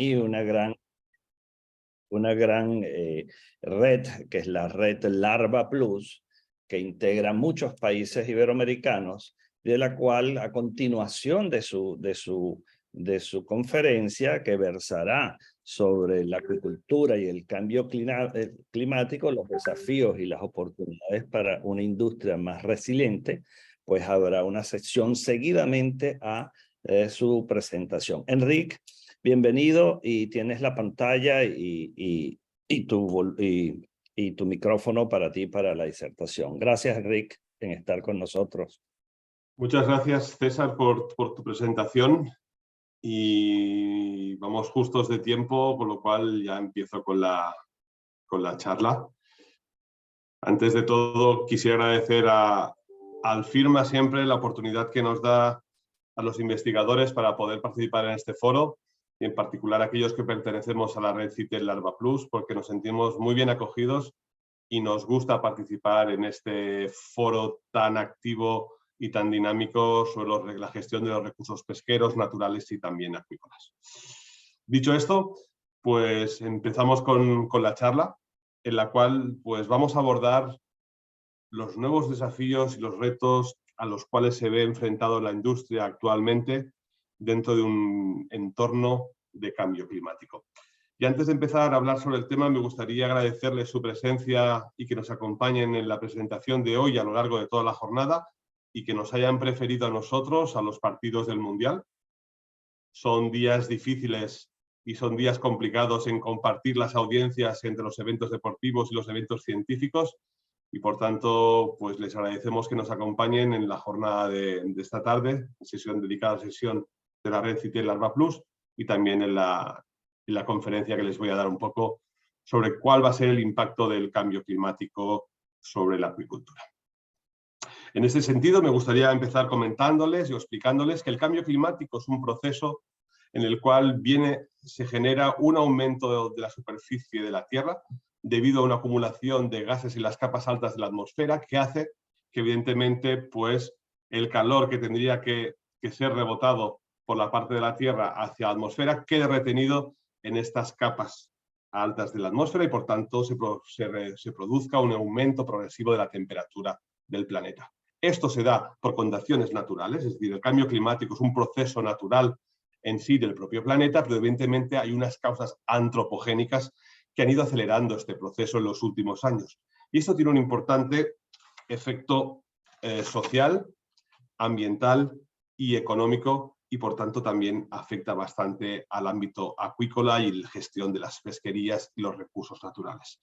y una gran red, que es la red Larva Plus, que integra muchos países iberoamericanos, de la cual a continuación de su conferencia, que versará sobre la acuicultura y el cambio climático, los desafíos y las oportunidades para una industria más resiliente, pues habrá una sección seguidamente a su presentación. Enrique, bienvenido, y tienes la pantalla y tu micrófono para ti, para la disertación. Gracias, Enrique, en estar con nosotros. Muchas gracias, César, por tu presentación. Y vamos justos de tiempo, por lo cual ya empiezo con la charla. Antes de todo, quisiera agradecer al FIRMA siempre la oportunidad que nos da a los investigadores para poder participar en este foro, y en particular a aquellos que pertenecemos a la red CITES Larva Plus, porque nos sentimos muy bien acogidos y nos gusta participar en este foro tan activo y tan dinámico sobre la gestión de los recursos pesqueros, naturales y también acuícolas. Dicho esto, pues empezamos con la charla, en la cual pues vamos a abordar los nuevos desafíos y los retos a los cuales se ve enfrentado la industria actualmente dentro de un entorno de cambio climático. Y antes de empezar a hablar sobre el tema, me gustaría agradecerles su presencia y que nos acompañen en la presentación de hoy a lo largo de toda la jornada, y que nos hayan preferido a nosotros, a los partidos del Mundial. Son días difíciles y son días complicados en compartir las audiencias entre los eventos deportivos y los eventos científicos, y por tanto pues les agradecemos que nos acompañen en la jornada de esta tarde, sesión dedicada a la sesión de la red CITES Larva Plus, y también en la conferencia que les voy a dar un poco sobre cuál va a ser el impacto del cambio climático sobre la acuicultura. En este sentido, me gustaría empezar comentándoles y explicándoles que el cambio climático es un proceso en el cual se genera un aumento de la superficie de la Tierra debido a una acumulación de gases en las capas altas de la atmósfera, que hace que evidentemente pues, el calor que tendría que ser rebotado por la parte de la Tierra hacia la atmósfera quede retenido en estas capas altas de la atmósfera, y por tanto se produzca un aumento progresivo de la temperatura del planeta. Esto se da por condiciones naturales, es decir, el cambio climático es un proceso natural en sí del propio planeta, pero evidentemente hay unas causas antropogénicas que han ido acelerando este proceso en los últimos años. Y esto tiene un importante efecto social, ambiental y económico, y por tanto también afecta bastante al ámbito acuícola y la gestión de las pesquerías y los recursos naturales.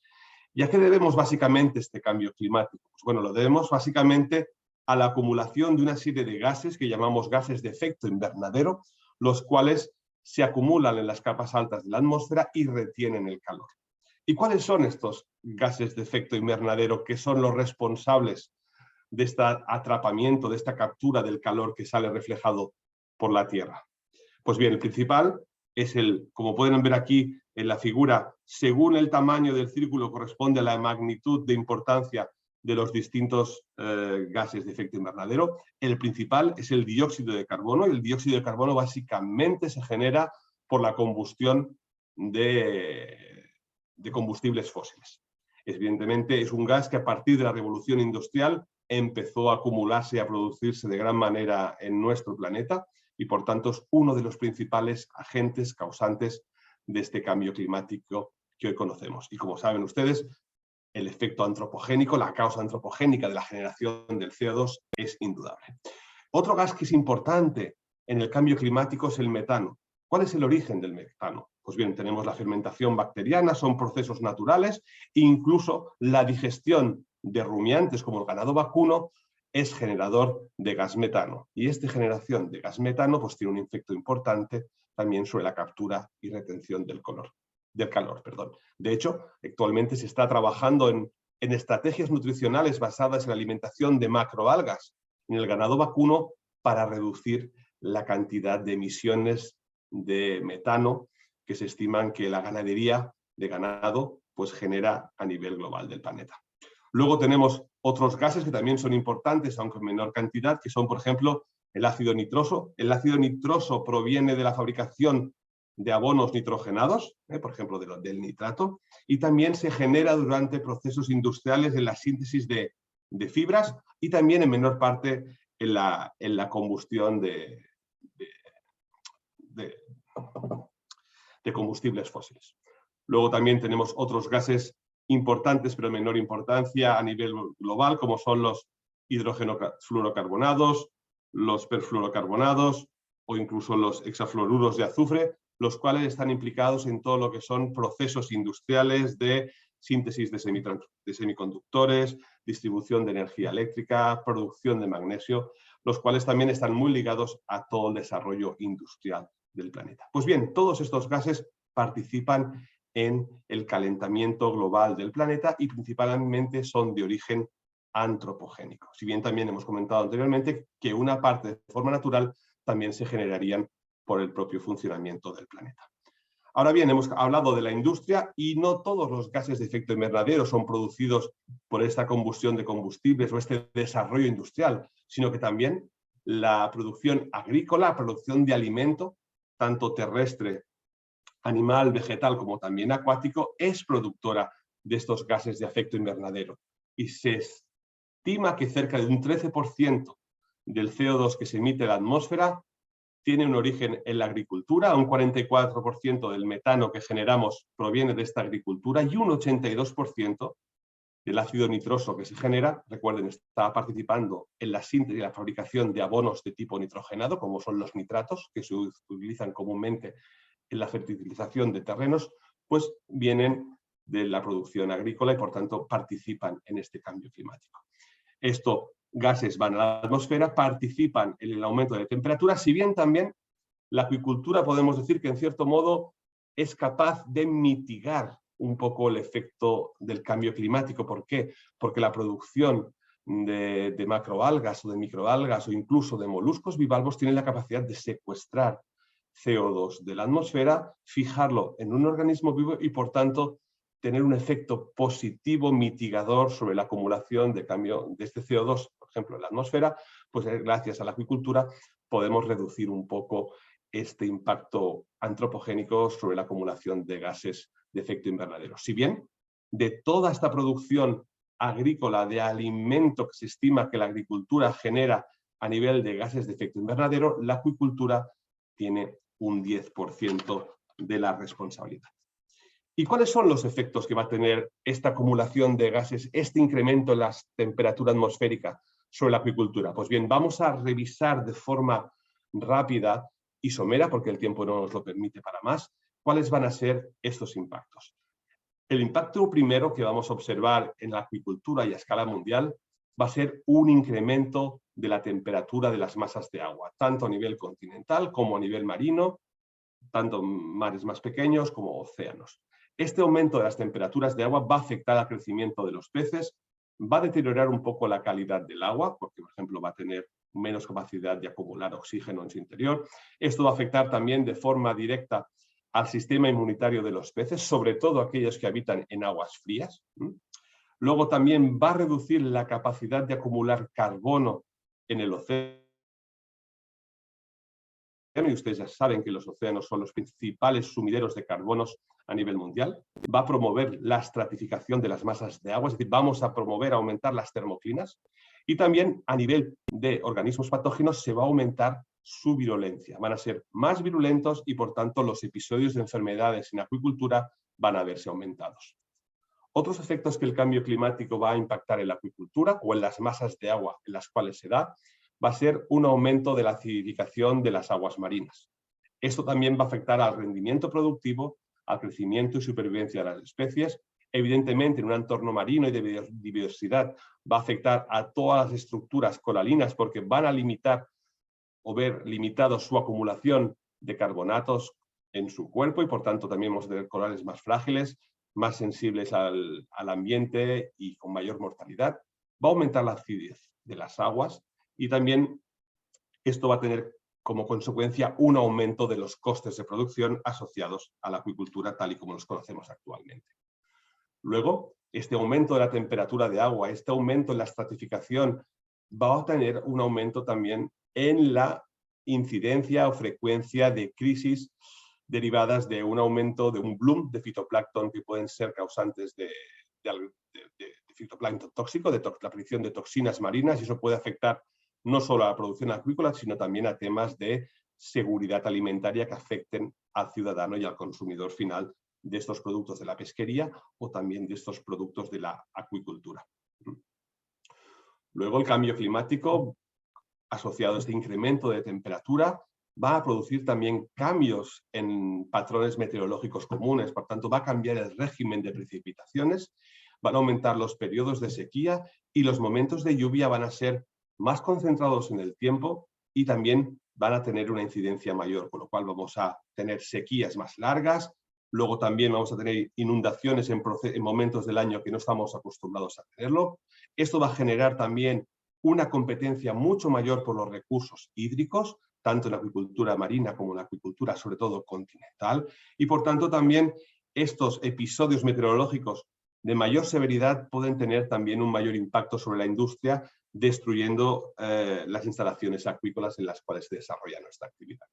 ¿Y a qué debemos básicamente este cambio climático? Pues bueno, lo debemos básicamente a la acumulación de una serie de gases que llamamos gases de efecto invernadero, los cuales se acumulan en las capas altas de la atmósfera y retienen el calor. ¿Y cuáles son estos gases de efecto invernadero que son los responsables de este atrapamiento, de esta captura del calor que sale reflejado por la Tierra? Pues bien, el principal es como pueden ver aquí en la figura, según el tamaño del círculo corresponde a la magnitud de importancia de los distintos gases de efecto invernadero. El principal es el dióxido de carbono, y el dióxido de carbono básicamente se genera por la combustión de combustibles fósiles. Evidentemente es un gas que a partir de la revolución industrial empezó a acumularse y a producirse de gran manera en nuestro planeta, y por tanto es uno de los principales agentes causantes de este cambio climático que hoy conocemos. Y como saben ustedes, el efecto antropogénico, la causa antropogénica de la generación del CO2 es indudable. Otro gas que es importante en el cambio climático es el metano. ¿Cuál es el origen del metano? Pues bien, tenemos la fermentación bacteriana, son procesos naturales, incluso la digestión de rumiantes como el ganado vacuno es generador de gas metano. Y esta generación de gas metano pues, tiene un efecto importante también sobre la captura y retención del calor. De hecho, actualmente se está trabajando en estrategias nutricionales basadas en la alimentación de macroalgas en el ganado vacuno para reducir la cantidad de emisiones de metano que se estiman que la ganadería de ganado pues, genera a nivel global del planeta. Luego tenemos otros gases que también son importantes, aunque en menor cantidad, que son, por ejemplo, el ácido nitroso. El ácido nitroso proviene de la fabricación de abonos nitrogenados, por ejemplo del nitrato, y también se genera durante procesos industriales en la síntesis de fibras y también en menor parte en la combustión de combustibles fósiles. Luego también tenemos otros gases importantes pero de menor importancia a nivel global, como son los hidrógeno-fluorocarbonados, los perfluorocarbonados o incluso los hexafluoruros de azufre, los cuales están implicados en todo lo que son procesos industriales de síntesis de semiconductores, distribución de energía eléctrica, producción de magnesio, los cuales también están muy ligados a todo el desarrollo industrial del planeta. Pues bien, todos estos gases participan en el calentamiento global del planeta y principalmente son de origen antropogénico. Si bien también hemos comentado anteriormente que una parte de forma natural también se generarían por el propio funcionamiento del planeta. Ahora bien, hemos hablado de la industria y no todos los gases de efecto invernadero son producidos por esta combustión de combustibles o este desarrollo industrial, sino que también la producción agrícola, la producción de alimento, tanto terrestre, animal, vegetal como también acuático, es productora de estos gases de efecto invernadero. Y se estima que cerca de un 13% del CO2 que se emite en la atmósfera tiene un origen en la agricultura, un 44% del metano que generamos proviene de esta agricultura y un 82% del ácido nitroso que se genera, recuerden, está participando en la síntesis y la fabricación de abonos de tipo nitrogenado, como son los nitratos, que se utilizan comúnmente en la fertilización de terrenos, pues vienen de la producción agrícola y por tanto participan en este cambio climático. Estos gases van a la atmósfera, participan en el aumento de temperatura, si bien también la acuicultura podemos decir que en cierto modo es capaz de mitigar un poco el efecto del cambio climático. ¿Por qué? Porque la producción de macroalgas o de microalgas o incluso de moluscos bivalvos tiene la capacidad de secuestrar CO2 de la atmósfera, fijarlo en un organismo vivo y por tanto tener un efecto positivo mitigador sobre la acumulación de cambio de este CO2, por ejemplo, en la atmósfera, pues gracias a la acuicultura podemos reducir un poco este impacto antropogénico sobre la acumulación de gases de efecto invernadero. Si bien de toda esta producción agrícola de alimento que se estima que la agricultura genera a nivel de gases de efecto invernadero, la acuicultura tiene un 10% de la responsabilidad. ¿Y cuáles son los efectos que va a tener esta acumulación de gases, este incremento en la temperatura atmosférica sobre la acuicultura? Pues bien, vamos a revisar de forma rápida y somera, porque el tiempo no nos lo permite para más, cuáles van a ser estos impactos. El impacto primero que vamos a observar en la acuicultura y a escala mundial va a ser un incremento de la temperatura de las masas de agua, tanto a nivel continental como a nivel marino, tanto mares más pequeños como océanos. Este aumento de las temperaturas de agua va a afectar al crecimiento de los peces, va a deteriorar un poco la calidad del agua, porque por ejemplo va a tener menos capacidad de acumular oxígeno en su interior. Esto va a afectar también de forma directa al sistema inmunitario de los peces, sobre todo aquellos que habitan en aguas frías. Luego también va a reducir la capacidad de acumular carbono en el océano. Y ustedes ya saben que los océanos son los principales sumideros de carbonos a nivel mundial. Va a promover la estratificación de las masas de agua, es decir, vamos a promover, aumentar las termoclinas. Y también a nivel de organismos patógenos se va a aumentar su virulencia. Van a ser más virulentos y por tanto los episodios de enfermedades en acuicultura van a verse aumentados. Otros efectos que el cambio climático va a impactar en la acuicultura o en las masas de agua en las cuales se da, va a ser un aumento de la acidificación de las aguas marinas. Esto también va a afectar al rendimiento productivo, al crecimiento y supervivencia de las especies. Evidentemente, en un entorno marino y de biodiversidad va a afectar a todas las estructuras coralinas porque van a limitar o ver limitado su acumulación de carbonatos en su cuerpo y por tanto también vamos a tener corales más frágiles, más sensibles al ambiente y con mayor mortalidad. Va a aumentar la acidez de las aguas y también esto va a tener como consecuencia un aumento de los costes de producción asociados a la acuicultura tal y como los conocemos actualmente. Luego, este aumento de la temperatura de agua, este aumento en la estratificación, va a tener un aumento también en la incidencia o frecuencia de crisis derivadas de un aumento de un bloom de fitoplancton que pueden ser causantes de fitoplancton tóxico, de la aparición de toxinas marinas, y eso puede afectar no solo a la producción acuícola, sino también a temas de seguridad alimentaria que afecten al ciudadano y al consumidor final de estos productos de la pesquería o también de estos productos de la acuicultura. Luego, el cambio climático asociado a este incremento de temperatura va a producir también cambios en patrones meteorológicos comunes, por tanto va a cambiar el régimen de precipitaciones, van a aumentar los periodos de sequía y los momentos de lluvia van a ser más concentrados en el tiempo y también van a tener una incidencia mayor, con lo cual vamos a tener sequías más largas, luego también vamos a tener inundaciones en momentos del año que no estamos acostumbrados a tenerlo. Esto va a generar también una competencia mucho mayor por los recursos hídricos, tanto en la acuicultura marina como en la acuicultura, sobre todo continental, y por tanto también estos episodios meteorológicos de mayor severidad pueden tener también un mayor impacto sobre la industria, destruyendo las instalaciones acuícolas en las cuales se desarrolla nuestra actividad.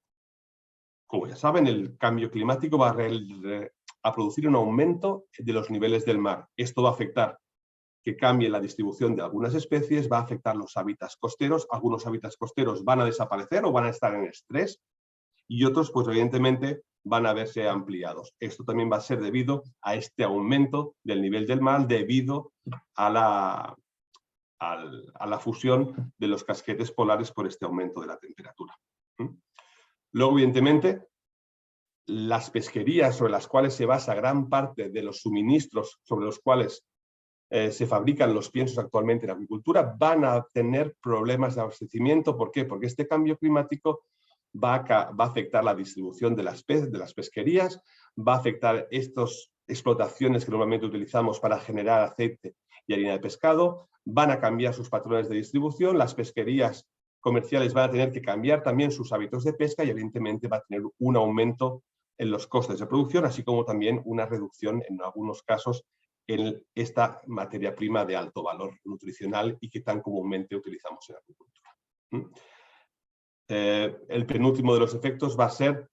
Como ya saben, el cambio climático va a producir un aumento de los niveles del mar. Esto va a afectar que cambie la distribución de algunas especies, va a afectar los hábitats costeros. Algunos hábitats costeros van a desaparecer o van a estar en estrés y otros, pues evidentemente, van a verse ampliados. Esto también va a ser debido a este aumento del nivel del mar debido a la fusión de los casquetes polares por este aumento de la temperatura. Luego, evidentemente, las pesquerías sobre las cuales se basa gran parte de los suministros sobre los cuales se fabrican los piensos actualmente en agricultura van a tener problemas de abastecimiento. ¿Por qué? Porque este cambio climático va a afectar la distribución de las pesquerías, va a afectar estas explotaciones que normalmente utilizamos para generar aceite y harina de pescado, van a cambiar sus patrones de distribución, las pesquerías comerciales van a tener que cambiar también sus hábitos de pesca y evidentemente va a tener un aumento en los costes de producción, así como también una reducción en algunos casos en esta materia prima de alto valor nutricional y que tan comúnmente utilizamos en la agricultura. El penúltimo de los efectos va a ser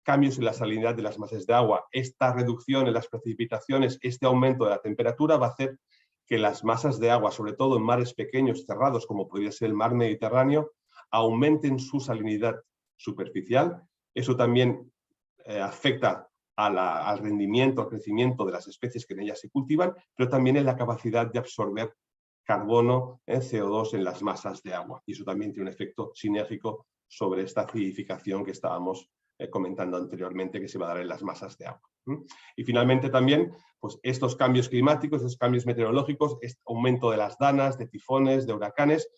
cambios en la salinidad de las masas de agua. Esta reducción en las precipitaciones, este aumento de la temperatura va a hacer que las masas de agua, sobre todo en mares pequeños cerrados, como podría ser el mar Mediterráneo, aumenten su salinidad superficial. Eso también afecta al rendimiento, al crecimiento de las especies que en ellas se cultivan, pero también en la capacidad de absorber carbono, CO2 en las masas de agua. Y eso también tiene un efecto sinérgico sobre esta acidificación que estábamos comentando anteriormente que se va a dar en las masas de agua. Y finalmente también, pues estos cambios climáticos, estos cambios meteorológicos, este aumento de las danas, de tifones, de huracanes,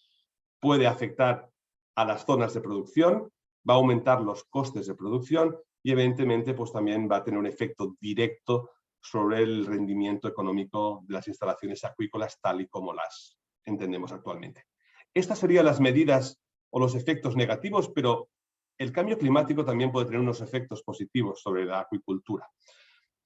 puede afectar a las zonas de producción, va a aumentar los costes de producción y evidentemente pues también va a tener un efecto directo sobre el rendimiento económico de las instalaciones acuícolas tal y como las entendemos actualmente. Estas serían las medidas o los efectos negativos, pero el cambio climático también puede tener unos efectos positivos sobre la acuicultura.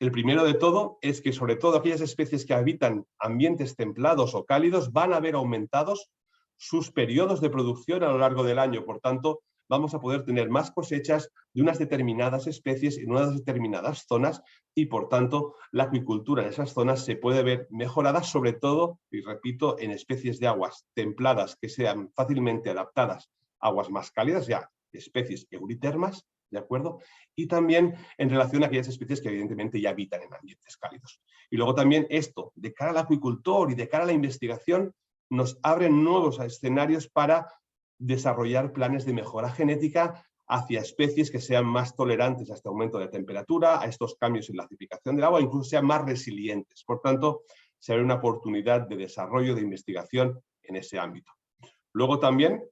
El primero de todo es que sobre todo aquellas especies que habitan ambientes templados o cálidos van a ver aumentados sus periodos de producción a lo largo del año. Por tanto, vamos a poder tener más cosechas de unas determinadas especies en unas determinadas zonas y, por tanto, la acuicultura en esas zonas se puede ver mejorada, sobre todo, y repito, en especies de aguas templadas que sean fácilmente adaptadas a aguas más cálidas, ya especies euritermas, ¿de acuerdo? Y también en relación a aquellas especies que evidentemente ya habitan en ambientes cálidos. Y luego también esto, de cara al acuicultor y de cara a la investigación, nos abren nuevos escenarios para desarrollar planes de mejora genética hacia especies que sean más tolerantes a este aumento de temperatura, a estos cambios en la acidificación del agua, incluso sean más resilientes. Por tanto, se abre una oportunidad de desarrollo, de investigación en ese ámbito. Luego también,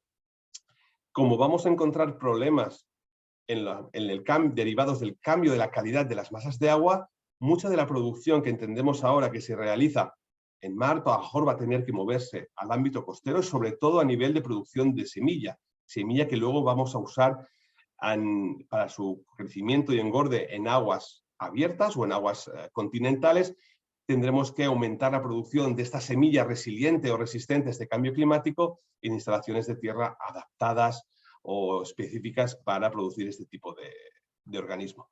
como vamos a encontrar problemas derivados del cambio de la calidad de las masas de agua, mucha de la producción que entendemos ahora que se realiza en mar, a lo mejor va a tener que moverse al ámbito costero, sobre todo a nivel de producción de semilla que luego vamos a usar para su crecimiento y engorde en aguas abiertas o en aguas continentales. Tendremos que aumentar la producción de esta semilla resiliente o resistente a este cambio climático en instalaciones de tierra adaptadas o específicas para producir este tipo de organismo.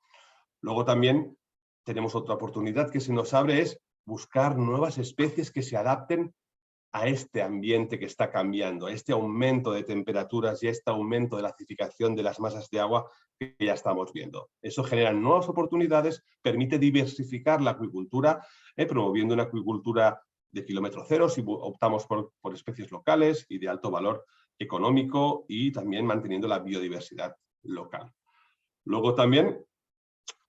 Luego también tenemos otra oportunidad que se nos abre, es buscar nuevas especies que se adapten a este ambiente que está cambiando, a este aumento de temperaturas y a este aumento de la acidificación de las masas de agua que ya estamos viendo. Eso genera nuevas oportunidades, permite diversificar la acuicultura, promoviendo una acuicultura de kilómetro cero si optamos por especies locales y de alto valor económico, y también manteniendo la biodiversidad local. Luego también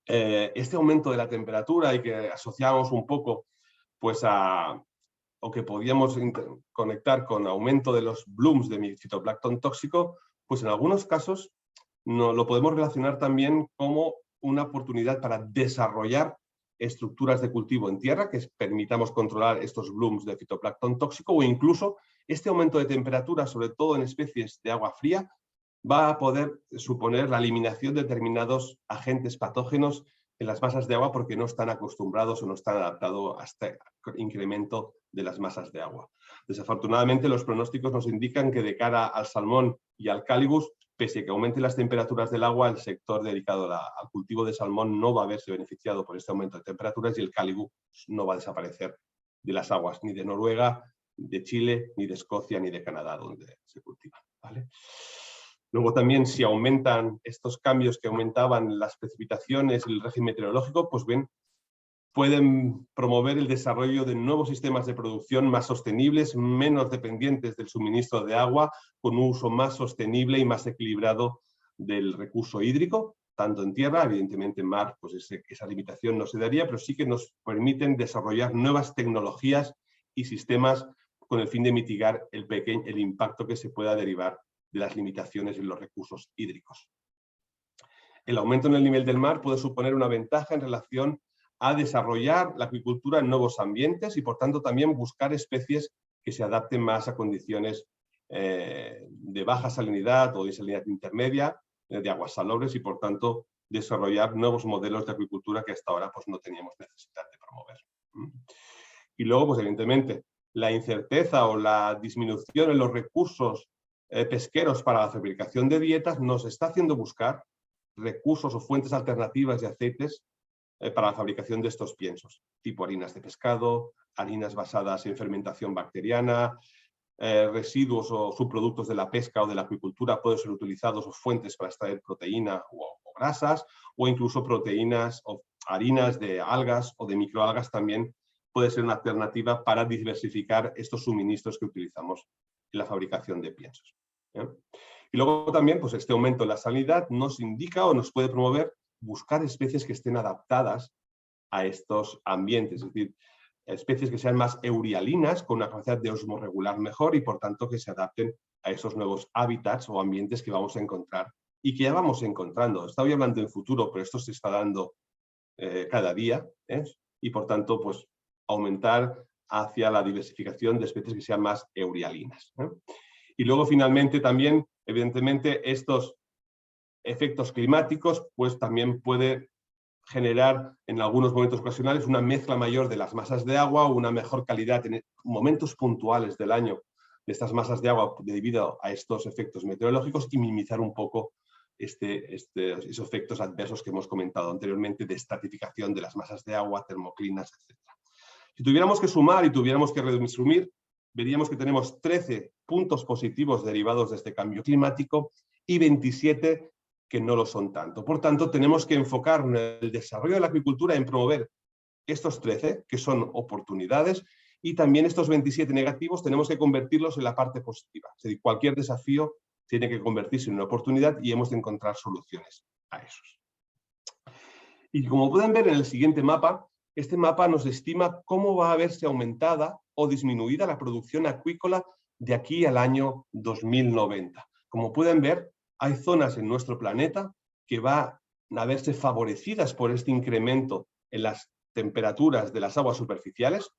este aumento de la temperatura, y que asociamos un poco pues o que podíamos conectar con aumento de los blooms de fitoplancton tóxico, pues en algunos casos lo podemos relacionar también como una oportunidad para desarrollar estructuras de cultivo en tierra que permitamos controlar estos blooms de fitoplancton tóxico, o incluso este aumento de temperatura, sobre todo en especies de agua fría, va a poder suponer la eliminación de determinados agentes patógenos en las masas de agua porque no están acostumbrados o no están adaptados a este incremento de las masas de agua. Desafortunadamente, los pronósticos nos indican que de cara al salmón y al cálibus, pese a que aumenten las temperaturas del agua, el sector dedicado al cultivo de salmón no va a verse beneficiado por este aumento de temperaturas, y el cálibus no va a desaparecer de las aguas ni de Noruega, de Chile, ni de Escocia, ni de Canadá, donde se cultiva, ¿vale? Luego también, si aumentan estos cambios que aumentaban las precipitaciones y el régimen meteorológico, pues bien, pueden promover el desarrollo de nuevos sistemas de producción más sostenibles, menos dependientes del suministro de agua, con un uso más sostenible y más equilibrado del recurso hídrico, tanto en tierra, evidentemente en mar, pues esa limitación no se daría, pero sí que nos permiten desarrollar nuevas tecnologías y sistemas con el fin de mitigar el impacto que se pueda derivar de las limitaciones en los recursos hídricos. El aumento en el nivel del mar puede suponer una ventaja en relación a desarrollar la acuicultura en nuevos ambientes, y por tanto también buscar especies que se adapten más a condiciones de baja salinidad o de salinidad intermedia, de aguas salobres, y por tanto desarrollar nuevos modelos de acuicultura que hasta ahora pues no teníamos necesidad de promover. Y luego, pues evidentemente, la incerteza o la disminución en los recursos pesqueros para la fabricación de dietas nos está haciendo buscar recursos o fuentes alternativas de aceites para la fabricación de estos piensos, tipo harinas de pescado, harinas basadas en fermentación bacteriana, residuos o subproductos de la pesca o de la acuicultura pueden ser utilizados, o fuentes para extraer proteína o grasas, o incluso proteínas o harinas de algas o de microalgas también puede ser una alternativa para diversificar estos suministros que utilizamos en la fabricación de piensos. Y luego también, pues este aumento en la salinidad nos indica o nos puede promover buscar especies que estén adaptadas a estos ambientes, es decir, especies que sean más eurialinas, con una capacidad de osmorregular mejor, y por tanto que se adapten a esos nuevos hábitats o ambientes que vamos a encontrar y que ya vamos encontrando. Estaba hablando en futuro, pero esto se está dando cada día, y por tanto, pues aumentar hacia la diversificación de especies que sean más eurialinas. Y luego, finalmente, también, evidentemente, estos efectos climáticos, pues también puede generar en algunos momentos ocasionales una mezcla mayor de las masas de agua o una mejor calidad en momentos puntuales del año de estas masas de agua debido a estos efectos meteorológicos, y minimizar un poco esos efectos adversos que hemos comentado anteriormente de estratificación de las masas de agua, termoclinas, etc. Si tuviéramos que sumar y tuviéramos que resumir, veríamos que tenemos 13 puntos positivos derivados de este cambio climático y 27 que no lo son tanto. Por tanto, tenemos que enfocar el desarrollo de la acuicultura en promover estos 13, que son oportunidades, y también estos 27 negativos tenemos que convertirlos en la parte positiva. Es decir, cualquier desafío tiene que convertirse en una oportunidad y hemos de encontrar soluciones a esos. Y como pueden ver en el siguiente mapa, este mapa nos estima cómo va a verse aumentada o disminuida la producción acuícola de aquí al año 2090. Como pueden ver, hay zonas en nuestro planeta que van a verse favorecidas por este incremento en las temperaturas de las aguas superficiales,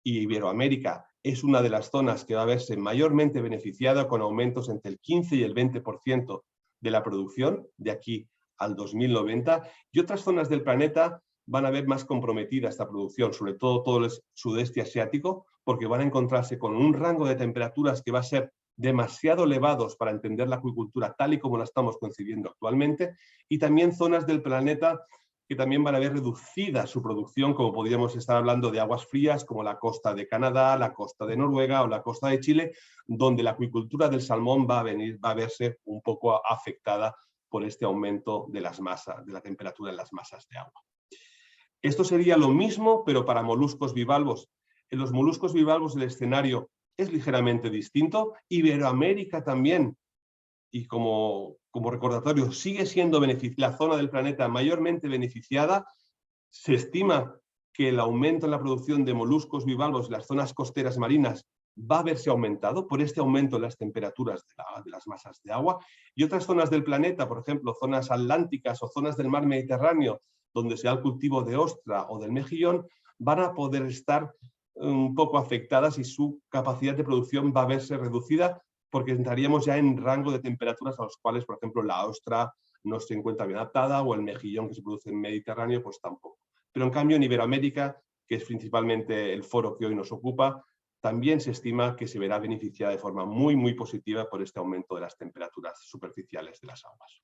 y Iberoamérica es una de las zonas que va a verse mayormente beneficiada con aumentos entre el 15 y el 20% de la producción de aquí al 2090, y otras zonas del planeta van a ver más comprometida esta producción, sobre todo el sudeste asiático, porque van a encontrarse con un rango de temperaturas que va a ser demasiado elevados para entender la acuicultura tal y como la estamos concibiendo actualmente, y también zonas del planeta que también van a ver reducida su producción, como podríamos estar hablando de aguas frías, como la costa de Canadá, la costa de Noruega o la costa de Chile, donde la acuicultura del salmón va a verse un poco afectada por este aumento de las masas, de la temperatura en las masas de agua. Esto sería lo mismo, pero para moluscos bivalvos. En los moluscos bivalvos el escenario es ligeramente distinto. Iberoamérica también, y como recordatorio, sigue siendo la zona del planeta mayormente beneficiada. Se estima que el aumento en la producción de moluscos bivalvos en las zonas costeras marinas va a verse aumentado por este aumento en las temperaturas de las masas de agua. Y otras zonas del planeta, por ejemplo, zonas atlánticas o zonas del mar Mediterráneo, donde se da el cultivo de ostra o del mejillón, van a poder estar un poco afectadas y su capacidad de producción va a verse reducida, porque entraríamos ya en rango de temperaturas a los cuales, por ejemplo, la ostra no se encuentra bien adaptada o el mejillón que se produce en el Mediterráneo, pues tampoco. Pero en cambio en Iberoamérica, que es principalmente el foro que hoy nos ocupa, también se estima que se verá beneficiada de forma muy, muy positiva por este aumento de las temperaturas superficiales de las aguas.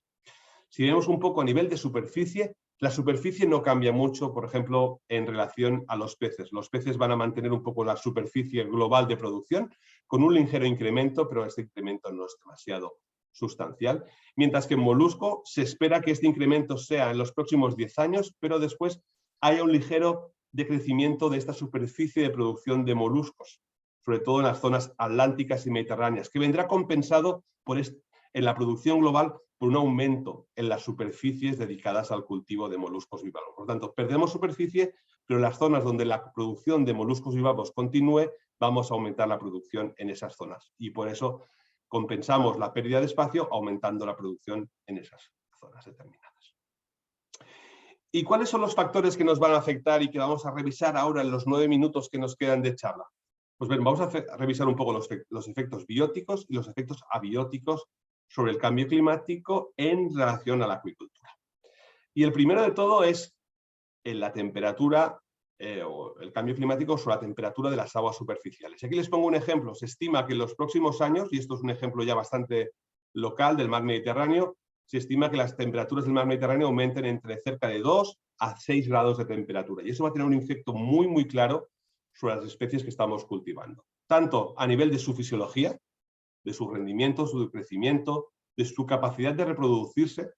Si vemos un poco a nivel de superficie, la superficie no cambia mucho, por ejemplo, en relación a los peces. Los peces van a mantener un poco la superficie global de producción con un ligero incremento, pero este incremento no es demasiado sustancial. Mientras que en molusco se espera que este incremento sea en los próximos 10 años, pero después haya un ligero decrecimiento de esta superficie de producción de moluscos, sobre todo en las zonas atlánticas y mediterráneas, que vendrá compensado en la producción global por un aumento en las superficies dedicadas al cultivo de moluscos bivalvos. Por lo tanto, perdemos superficie, pero en las zonas donde la producción de moluscos bivalvos continúe, vamos a aumentar la producción en esas zonas. Y por eso compensamos la pérdida de espacio aumentando la producción en esas zonas determinadas. ¿Y cuáles son los factores que nos van a afectar y que vamos a revisar ahora en los 9 minutos que nos quedan de charla? Pues bien, vamos a revisar un poco los efectos bióticos y los efectos abióticos sobre el cambio climático en relación a la acuicultura. Y el primero de todo es la temperatura o el cambio climático sobre la temperatura de las aguas superficiales. Aquí les pongo un ejemplo. Se estima que en los próximos años, y esto es un ejemplo ya bastante local del mar Mediterráneo, se estima que las temperaturas del mar Mediterráneo aumenten entre cerca de 2 a 6 grados de temperatura. Y eso va a tener un efecto muy, muy claro sobre las especies que estamos cultivando. Tanto a nivel de su fisiología, de su rendimiento, su crecimiento, de su capacidad de reproducirse,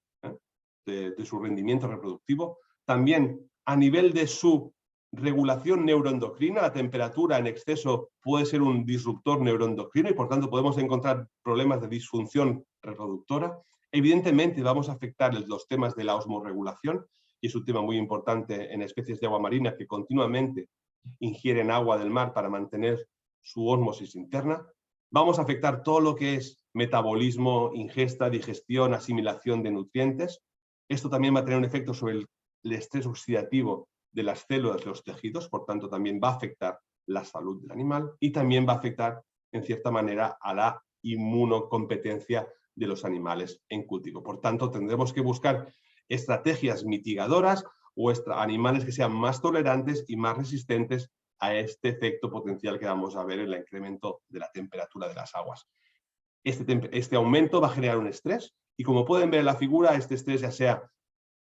de su rendimiento reproductivo, también a nivel de su regulación neuroendocrina. La temperatura en exceso puede ser un disruptor neuroendocrino y por tanto podemos encontrar problemas de disfunción reproductora. Evidentemente vamos a afectar los temas de la osmorregulación, y es un tema muy importante en especies de agua marina que continuamente ingieren agua del mar para mantener su ósmosis interna. Vamos a afectar todo lo que es metabolismo, ingesta, digestión, asimilación de nutrientes. Esto también va a tener un efecto sobre el estrés oxidativo de las células de los tejidos, por tanto también va a afectar la salud del animal y también va a afectar en cierta manera a la inmunocompetencia de los animales en cultivo. Por tanto, tendremos que buscar estrategias mitigadoras o animales que sean más tolerantes y más resistentes a este efecto potencial que vamos a ver en el incremento de la temperatura de las aguas. Este aumento va a generar un estrés y, como pueden ver en la figura, este estrés, ya sea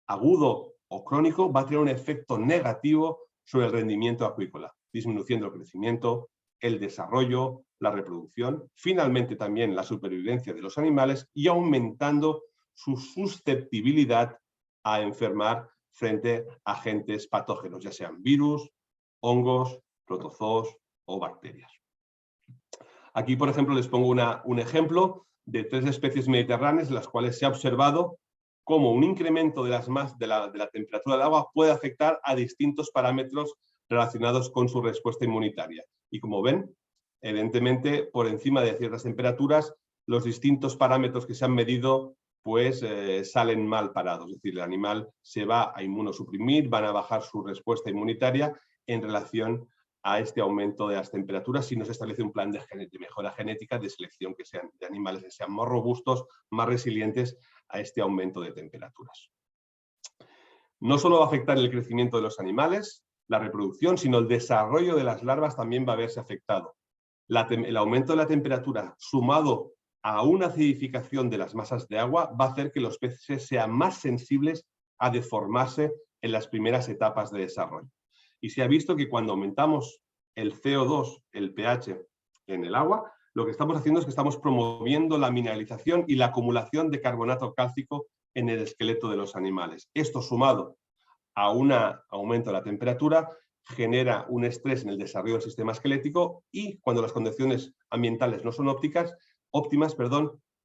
agudo o crónico, va a tener un efecto negativo sobre el rendimiento acuícola, disminuyendo el crecimiento, el desarrollo, la reproducción, finalmente también la supervivencia de los animales y aumentando su susceptibilidad a enfermar frente a agentes patógenos, ya sean virus, hongos, protozoos o bacterias. Aquí, por ejemplo, les pongo un ejemplo de 3 especies mediterráneas en las cuales se ha observado cómo un incremento de la temperatura del agua puede afectar a distintos parámetros relacionados con su respuesta inmunitaria. Y como ven, evidentemente, por encima de ciertas temperaturas, los distintos parámetros que se han medido pues salen mal parados. Es decir, el animal se va a inmunosuprimir, van a bajar su respuesta inmunitaria en relación a este aumento de las temperaturas si no se establece un plan de mejora genética, de selección de animales que sean más robustos, más resilientes a este aumento de temperaturas. No solo va a afectar el crecimiento de los animales, la reproducción, sino el desarrollo de las larvas también va a verse afectado. El aumento de la temperatura sumado a una acidificación de las masas de agua va a hacer que los peces sean más sensibles a deformarse en las primeras etapas de desarrollo. Y se ha visto que cuando aumentamos el CO2, el pH en el agua, lo que estamos haciendo es que estamos promoviendo la mineralización y la acumulación de carbonato cálcico en el esqueleto de los animales. Esto, sumado a un aumento de la temperatura, genera un estrés en el desarrollo del sistema esquelético y cuando las condiciones ambientales no son óptimas,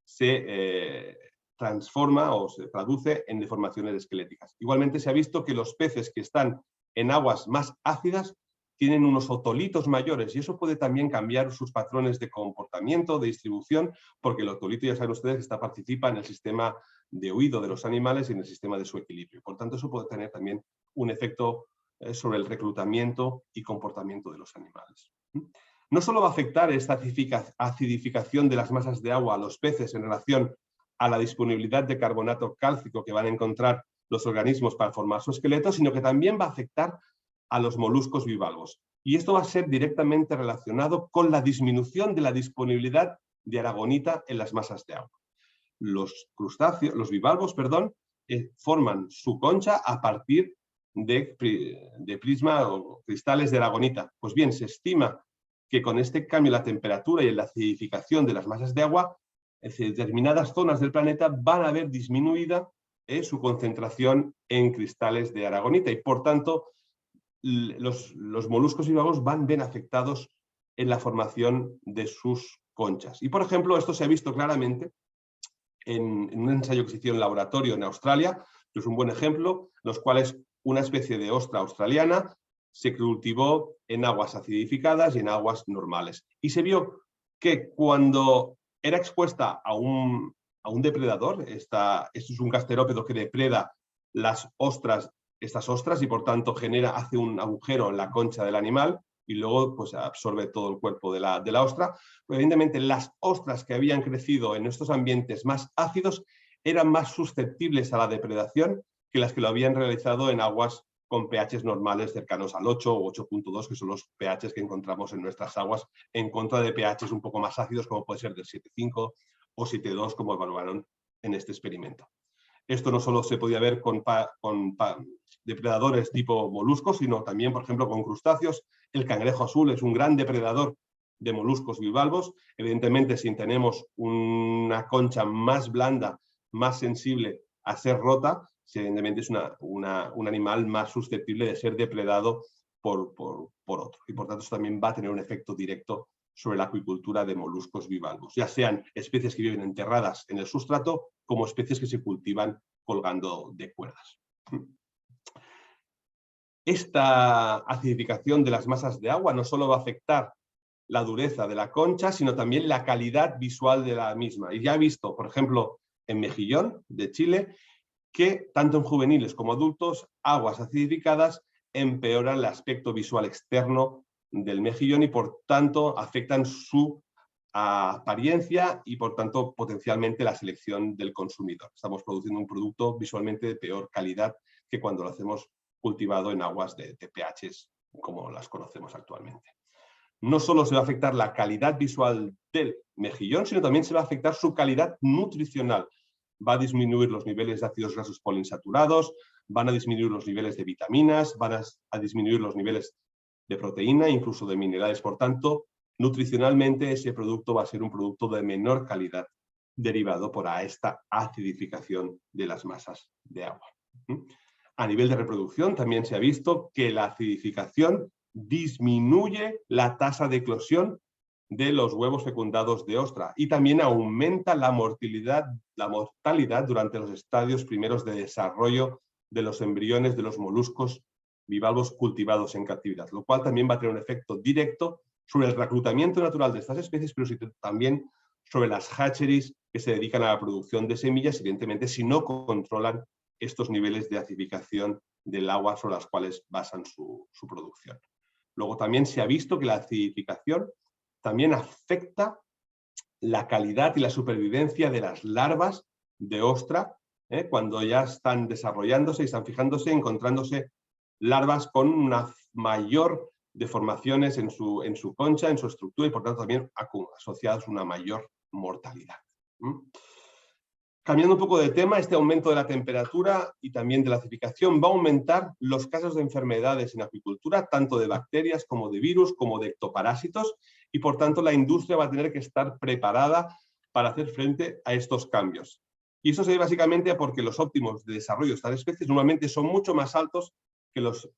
se transforma o se traduce en deformaciones esqueléticas. Igualmente se ha visto que los peces que están en aguas más ácidas tienen unos otolitos mayores y eso puede también cambiar sus patrones de comportamiento, de distribución, porque el otolito, ya saben ustedes, participa en el sistema de huido de los animales y en el sistema de su equilibrio. Por tanto, eso puede tener también un efecto sobre el reclutamiento y comportamiento de los animales. No solo va a afectar esta acidificación de las masas de agua a los peces en relación a la disponibilidad de carbonato cálcico que van a encontrar los organismos para formar su esqueleto, sino que también va a afectar a los moluscos bivalvos. Y esto va a ser directamente relacionado con la disminución de la disponibilidad de aragonita en las masas de agua. Los bivalvos, forman su concha a partir de prisma o cristales de aragonita. Pues bien, se estima que con este cambio en la temperatura y en la acidificación de las masas de agua, en determinadas zonas del planeta van a ver disminuida su concentración en cristales de aragonita y, por tanto, los moluscos bivalvos van bien afectados en la formación de sus conchas. Y, por ejemplo, esto se ha visto claramente en un ensayo que se hizo en laboratorio en Australia, que es un buen ejemplo, los cuales una especie de ostra australiana se cultivó en aguas acidificadas y en aguas normales. Y se vio que cuando era expuesta a un depredador, esto es un gasterópodo que depreda estas ostras y por tanto hace un agujero en la concha del animal y luego pues, absorbe todo el cuerpo de la ostra. Pero, evidentemente, las ostras que habían crecido en estos ambientes más ácidos eran más susceptibles a la depredación que las que lo habían realizado en aguas con pHs normales cercanos al 8 o 8.2, que son los pHs que encontramos en nuestras aguas, en contra de pHs un poco más ácidos, como puede ser del 7.5 o 7.2, como evaluaron en este experimento. Esto no solo se podía ver con depredadores tipo moluscos, sino también, por ejemplo, con crustáceos. El cangrejo azul es un gran depredador de moluscos bivalvos. Evidentemente, si tenemos una concha más blanda, más sensible a ser rota, evidentemente es un animal más susceptible de ser depredado por otro. Y por tanto, eso también va a tener un efecto directo sobre la acuicultura de moluscos bivalvos, ya sean especies que viven enterradas en el sustrato como especies que se cultivan colgando de cuerdas. Esta acidificación de las masas de agua no solo va a afectar la dureza de la concha, sino también la calidad visual de la misma. Y ya he visto, por ejemplo, en Mejillón, de Chile, que tanto en juveniles como adultos, aguas acidificadas empeoran el aspecto visual externo del mejillón y por tanto afectan su apariencia y por tanto potencialmente la selección del consumidor. Estamos produciendo un producto visualmente de peor calidad que cuando lo hacemos cultivado en aguas de pHs como las conocemos actualmente. No solo se va a afectar la calidad visual del mejillón, sino también se va a afectar su calidad nutricional. Va a disminuir los niveles de ácidos grasos poliinsaturados, van a disminuir los niveles de vitaminas, van a disminuir los niveles de proteína, incluso de minerales. Por tanto, nutricionalmente ese producto va a ser un producto de menor calidad derivado por esta acidificación de las masas de agua. A nivel de reproducción también se ha visto que la acidificación disminuye la tasa de eclosión de los huevos fecundados de ostra y también aumenta la mortalidad durante los estadios primeros de desarrollo de los embriones de los moluscos bivalvos cultivados en cautividad, lo cual también va a tener un efecto directo sobre el reclutamiento natural de estas especies, pero también sobre las hatcheries que se dedican a la producción de semillas, evidentemente si no controlan estos niveles de acidificación del agua sobre las cuales basan su producción. Luego también se ha visto que la acidificación también afecta la calidad y la supervivencia de las larvas de ostra, cuando ya están desarrollándose y están fijándose, encontrándose larvas con una mayor deformaciones en su concha, en su estructura y por tanto también asociadas a una mayor mortalidad. Cambiando un poco de tema, este aumento de la temperatura y también de la acidificación va a aumentar los casos de enfermedades en acuicultura, tanto de bacterias como de virus, como de ectoparásitos, y por tanto la industria va a tener que estar preparada para hacer frente a estos cambios. Y eso se debe básicamente a porque los óptimos de desarrollo de estas especies normalmente son mucho más altos que los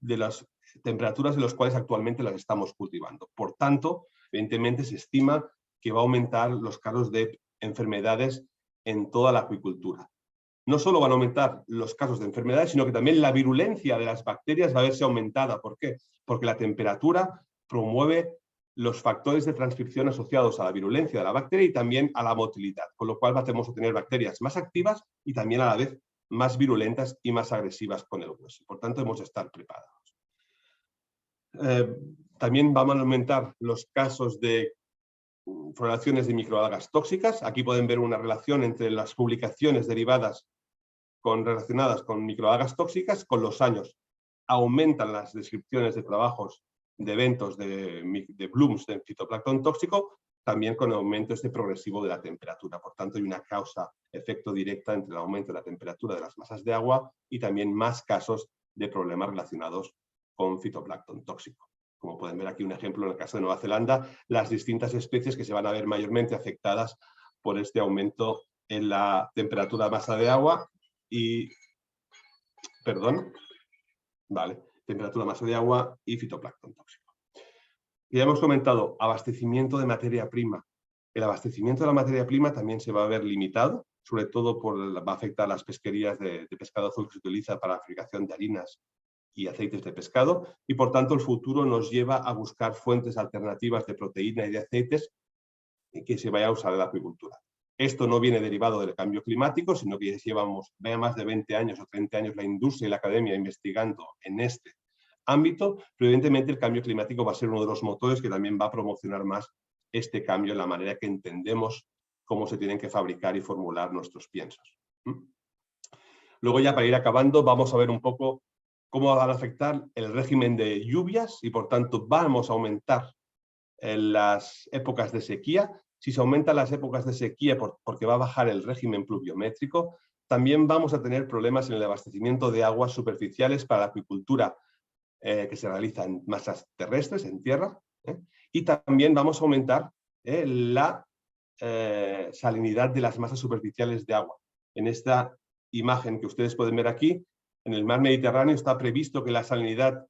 de las temperaturas en las cuales actualmente las estamos cultivando. Por tanto, evidentemente se estima que va a aumentar los casos de enfermedades en toda la acuicultura. No solo van a aumentar los casos de enfermedades, sino que también la virulencia de las bacterias va a verse aumentada. ¿Por qué? Porque la temperatura promueve los factores de transcripción asociados a la virulencia de la bacteria y también a la motilidad, con lo cual vamos a tener bacterias más activas y también a la vez más virulentas y más agresivas con el hueso. Por tanto, hemos de estar preparados. También van a aumentar los casos de floraciones de microalgas tóxicas. Aquí pueden ver una relación entre las publicaciones derivadas relacionadas con microalgas tóxicas. Con los años aumentan las descripciones de trabajos de eventos de blooms de fitoplancton tóxico, también con el aumento progresivo de la temperatura. Por tanto, hay una causa-efecto directa entre el aumento de la temperatura de las masas de agua y también más casos de problemas relacionados con fitoplancton tóxico. Como pueden ver aquí un ejemplo en el caso de Nueva Zelanda, las distintas especies que se van a ver mayormente afectadas por este aumento en la temperatura de masa de agua y, temperatura masa de agua y fitoplancton tóxico. Ya hemos comentado abastecimiento de materia prima. El abastecimiento de la materia prima también se va a ver limitado, sobre todo va a afectar a las pesquerías de pescado azul que se utiliza para la fabricación de harinas y aceites de pescado, y por tanto el futuro nos lleva a buscar fuentes alternativas de proteína y de aceites que se vaya a usar en la acuicultura. Esto no viene derivado del cambio climático, sino que llevamos más de 20 años o 30 años la industria y la academia investigando en este ámbito, pero evidentemente el cambio climático va a ser uno de los motores que también va a promocionar más este cambio en la manera que entendemos cómo se tienen que fabricar y formular nuestros piensos. Luego, ya para ir acabando, vamos a ver un poco cómo van a afectar el régimen de lluvias y por tanto vamos a aumentar en las épocas de sequía. Si se aumentan las épocas de sequía porque va a bajar el régimen pluviométrico, también vamos a tener problemas en el abastecimiento de aguas superficiales para la acuicultura que se realiza en masas terrestres, en tierra, y también vamos a aumentar la salinidad de las masas superficiales de agua. En esta imagen que ustedes pueden ver aquí, en el mar Mediterráneo está previsto que la salinidad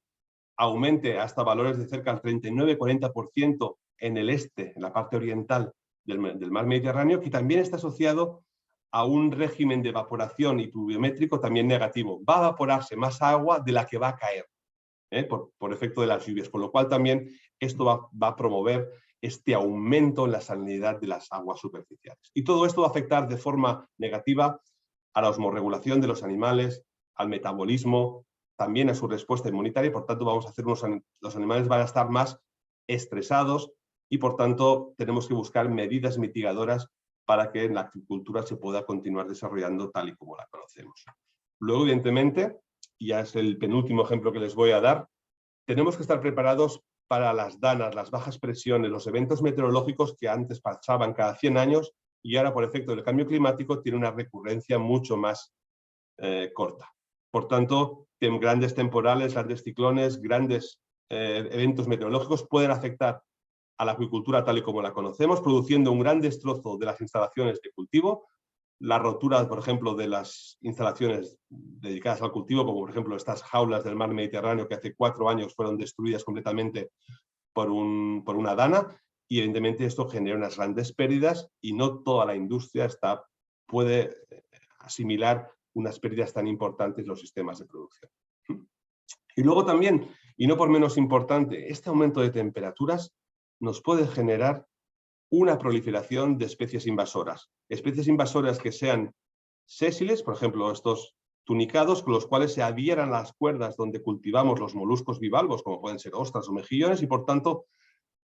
aumente hasta valores de cerca del 39-40% en el este, en la parte oriental del mar Mediterráneo, que también está asociado a un régimen de evaporación y pluviométrico también negativo. Va a evaporarse más agua de la que va a caer por efecto de las lluvias, con lo cual también esto va a promover este aumento en la salinidad de las aguas superficiales. Y todo esto va a afectar de forma negativa a la osmorregulación de los animales, al metabolismo, también a su respuesta inmunitaria, y por tanto los animales van a estar más estresados y por tanto tenemos que buscar medidas mitigadoras para que la agricultura se pueda continuar desarrollando tal y como la conocemos. Luego, evidentemente, y ya es el penúltimo ejemplo que les voy a dar, tenemos que estar preparados para las danas, las bajas presiones, los eventos meteorológicos que antes pasaban cada 100 años y ahora por efecto del cambio climático tiene una recurrencia mucho más corta. Por tanto, grandes temporales, grandes ciclones, grandes eventos meteorológicos pueden afectar a la acuicultura tal y como la conocemos, produciendo un gran destrozo de las instalaciones de cultivo, la rotura, por ejemplo, de las instalaciones dedicadas al cultivo, como por ejemplo estas jaulas del mar Mediterráneo que hace 4 años fueron destruidas completamente por una dana, y evidentemente esto genera unas grandes pérdidas y no toda la industria puede asimilar unas pérdidas tan importantes en los sistemas de producción. Y luego también, y no por menos importante, este aumento de temperaturas nos puede generar una proliferación de especies invasoras. Especies invasoras que sean sésiles, por ejemplo, estos tunicados, con los cuales se adhieran las cuerdas donde cultivamos los moluscos bivalvos, como pueden ser ostras o mejillones, y por tanto,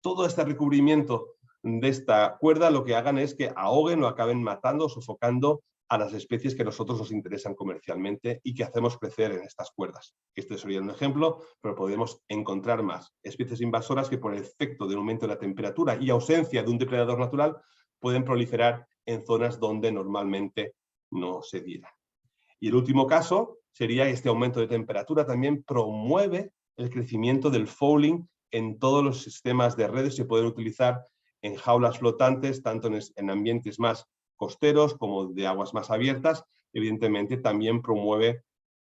todo este recubrimiento de esta cuerda lo que hagan es que ahoguen o acaben matando o sofocando a las especies que a nosotros nos interesan comercialmente y que hacemos crecer en estas cuerdas. Este sería un ejemplo, pero podemos encontrar más especies invasoras que por el efecto del aumento de la temperatura y ausencia de un depredador natural pueden proliferar en zonas donde normalmente no se dieran. Y el último caso sería este aumento de temperatura también promueve el crecimiento del fouling en todos los sistemas de redes. Se pueden utilizar en jaulas flotantes, tanto en ambientes más costeros como de aguas más abiertas. Evidentemente también promueve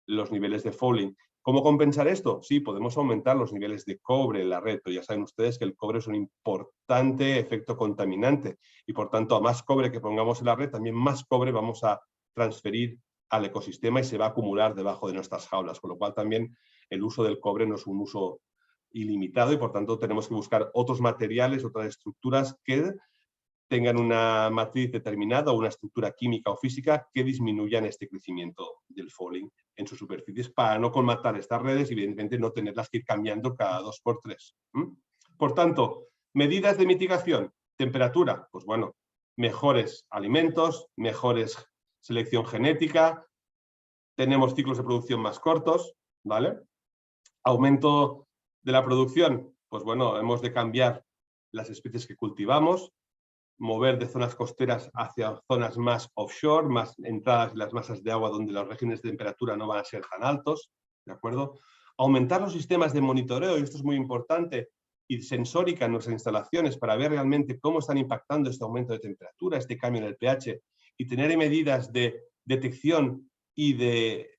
los niveles de fouling. ¿Cómo compensar esto? Sí, podemos aumentar los niveles de cobre en la red, pero ya saben ustedes que el cobre es un importante efecto contaminante y por tanto a más cobre que pongamos en la red, también más cobre vamos a transferir al ecosistema y se va a acumular debajo de nuestras jaulas, con lo cual también el uso del cobre no es un uso ilimitado y por tanto tenemos que buscar otros materiales, otras estructuras que tengan una matriz determinada o una estructura química o física que disminuyan este crecimiento del fouling en sus superficies para no colmatar estas redes y evidentemente no tenerlas que ir cambiando cada 2 por 3. Por tanto, medidas de mitigación, temperatura, pues bueno, mejores alimentos, mejores selección genética, tenemos ciclos de producción más cortos, ¿vale? Aumento de la producción, pues bueno, hemos de cambiar las especies que cultivamos, mover de zonas costeras hacia zonas más offshore, más entradas en las masas de agua donde los regímenes de temperatura no van a ser tan altos, ¿de acuerdo? Aumentar los sistemas de monitoreo, y esto es muy importante, y sensórica en nuestras instalaciones para ver realmente cómo están impactando este aumento de temperatura, este cambio en el pH, y tener medidas de detección y de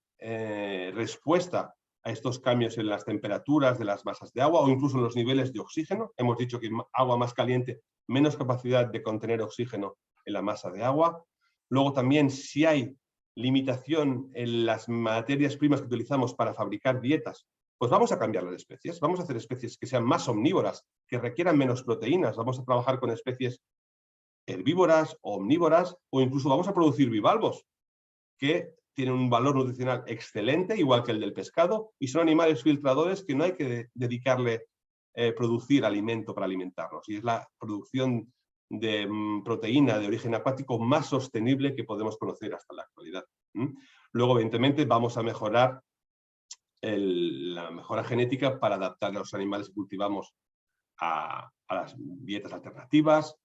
respuesta a estos cambios en las temperaturas de las masas de agua o incluso en los niveles de oxígeno. Hemos dicho que agua más caliente, menos capacidad de contener oxígeno en la masa de agua. Luego también si hay limitación en las materias primas que utilizamos para fabricar dietas, pues vamos a cambiar las especies, vamos a hacer especies que sean más omnívoras, que requieran menos proteínas, vamos a trabajar con especies herbívoras o omnívoras o incluso vamos a producir bivalvos que tienen un valor nutricional excelente, igual que el del pescado, y son animales filtradores que no hay que dedicarle producir alimento para alimentarnos. Y es la producción de proteína de origen acuático más sostenible que podemos conocer hasta la actualidad. Luego, evidentemente, vamos a mejorar la mejora genética para adaptar a los animales que cultivamos a las dietas alternativas.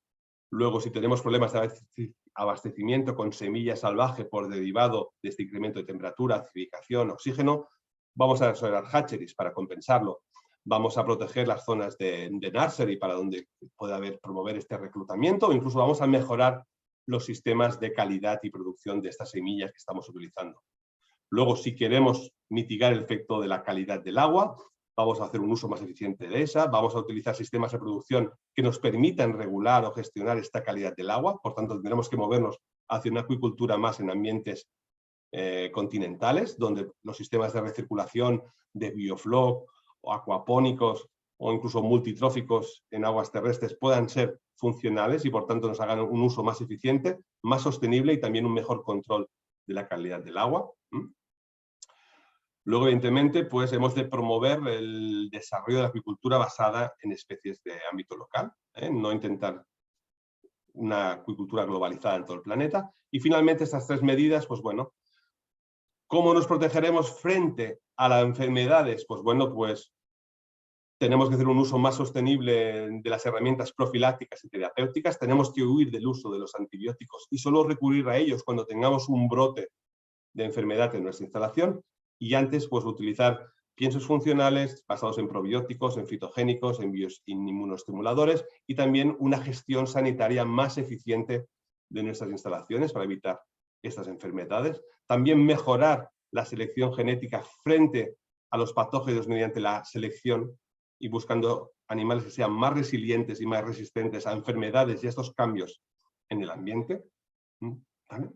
Luego, si tenemos problemas de abastecimiento con semilla salvaje por derivado de este incremento de temperatura, acidificación, oxígeno, vamos a desarrollar hatcheries para compensarlo. Vamos a proteger las zonas de nursery para donde pueda promover este reclutamiento o incluso vamos a mejorar los sistemas de calidad y producción de estas semillas que estamos utilizando. Luego, si queremos mitigar el efecto de la calidad del agua, vamos a hacer un uso más eficiente de esa, vamos a utilizar sistemas de producción que nos permitan regular o gestionar esta calidad del agua, por tanto tendremos que movernos hacia una acuicultura más en ambientes continentales, donde los sistemas de recirculación de biofloc o acuapónicos o incluso multitróficos en aguas terrestres puedan ser funcionales y por tanto nos hagan un uso más eficiente, más sostenible y también un mejor control de la calidad del agua. Luego, evidentemente, pues hemos de promover el desarrollo de la acuicultura basada en especies de ámbito local, no intentar una acuicultura globalizada en todo el planeta. Y finalmente, estas 3 medidas, pues bueno, ¿cómo nos protegeremos frente a las enfermedades? Pues bueno, pues tenemos que hacer un uso más sostenible de las herramientas profilácticas y terapéuticas, tenemos que huir del uso de los antibióticos y solo recurrir a ellos cuando tengamos un brote de enfermedad en nuestra instalación. Y antes, pues utilizar piensos funcionales basados en probióticos, en fitogénicos, en inmunoestimuladores y también una gestión sanitaria más eficiente de nuestras instalaciones para evitar estas enfermedades. También mejorar la selección genética frente a los patógenos mediante la selección y buscando animales que sean más resilientes y más resistentes a enfermedades y a estos cambios en el ambiente. ¿Vale?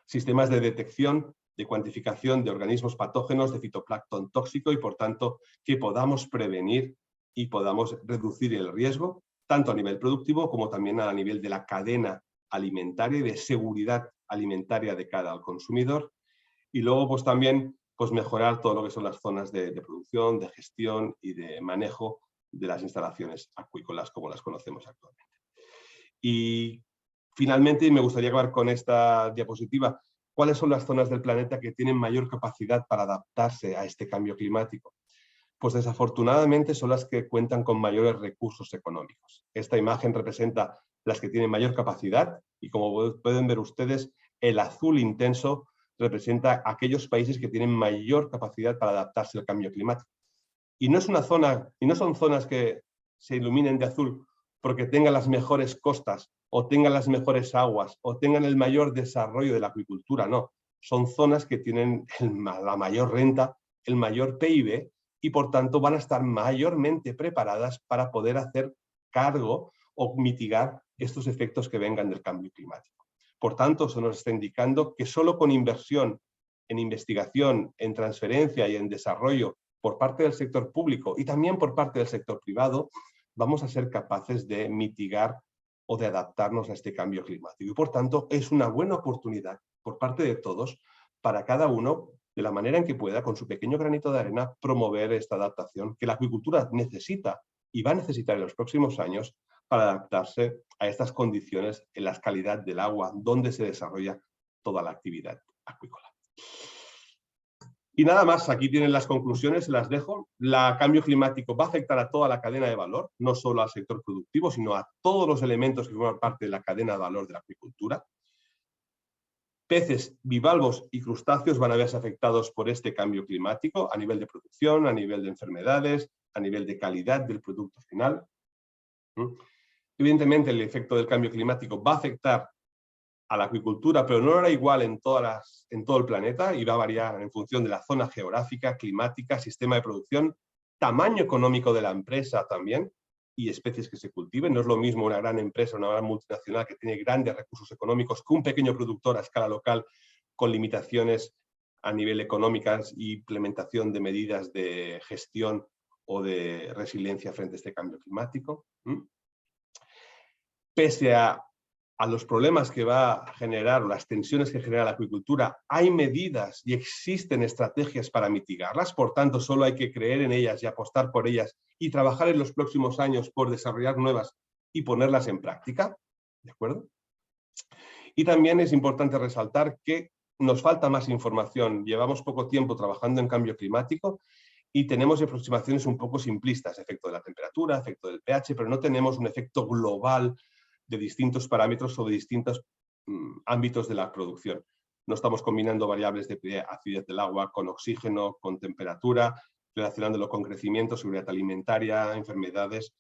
Sistemas de detección, de cuantificación de organismos patógenos, de fitoplancton tóxico y, por tanto, que podamos prevenir y podamos reducir el riesgo, tanto a nivel productivo como también a nivel de la cadena alimentaria y de seguridad alimentaria de cada consumidor. Y luego, pues también pues mejorar todo lo que son las zonas de producción, de gestión y de manejo de las instalaciones acuícolas como las conocemos actualmente. Y finalmente, me gustaría acabar con esta diapositiva. ¿Cuáles son las zonas del planeta que tienen mayor capacidad para adaptarse a este cambio climático? pues desafortunadamente son las que cuentan con mayores recursos económicos. Esta imagen representa las que tienen mayor capacidad y, como pueden ver ustedes, el azul intenso representa aquellos países que tienen mayor capacidad para adaptarse al cambio climático. Y no es una zona, y no son zonas que se iluminen de azul porque tengan las mejores costas o tengan las mejores aguas o tengan el mayor desarrollo de la acuicultura, no. Son zonas que tienen la mayor renta, el mayor PIB y por tanto van a estar mayormente preparadas para poder hacer cargo o mitigar estos efectos que vengan del cambio climático. Por tanto, eso nos está indicando que solo con inversión en investigación, en transferencia y en desarrollo por parte del sector público y también por parte del sector privado, vamos a ser capaces de mitigar o de adaptarnos a este cambio climático. Y por tanto, es una buena oportunidad por parte de todos para cada uno, de la manera en que pueda, con su pequeño granito de arena, promover esta adaptación que la acuicultura necesita y va a necesitar en los próximos años para adaptarse a estas condiciones en la calidad del agua donde se desarrolla toda la actividad acuícola. Y nada más, aquí tienen las conclusiones, se las dejo. El cambio climático va a afectar a toda la cadena de valor, no solo al sector productivo, sino a todos los elementos que forman parte de la cadena de valor de la acuicultura. Peces, bivalvos y crustáceos van a verse afectados por este cambio climático a nivel de producción, a nivel de enfermedades, a nivel de calidad del producto final. Evidentemente, el efecto del cambio climático va a afectar a la acuicultura, pero no era igual en todo el planeta y va a variar en función de la zona geográfica, climática, sistema de producción, tamaño económico de la empresa también y especies que se cultiven. No es lo mismo una gran empresa, una gran multinacional que tiene grandes recursos económicos que un pequeño productor a escala local con limitaciones a nivel económicas y implementación de medidas de gestión o de resiliencia frente a este cambio climático. Pese a los problemas que va a generar o las tensiones que genera la acuicultura, hay medidas y existen estrategias para mitigarlas, por tanto, solo hay que creer en ellas y apostar por ellas y trabajar en los próximos años por desarrollar nuevas y ponerlas en práctica, ¿de acuerdo? Y también es importante resaltar que nos falta más información. Llevamos poco tiempo trabajando en cambio climático y tenemos aproximaciones un poco simplistas, efecto de la temperatura, efecto del pH, pero no tenemos un efecto global de distintos parámetros o de distintos ámbitos de la producción. No estamos combinando variables de acidez del agua con oxígeno, con temperatura, relacionándolo con crecimiento, seguridad alimentaria, enfermedades.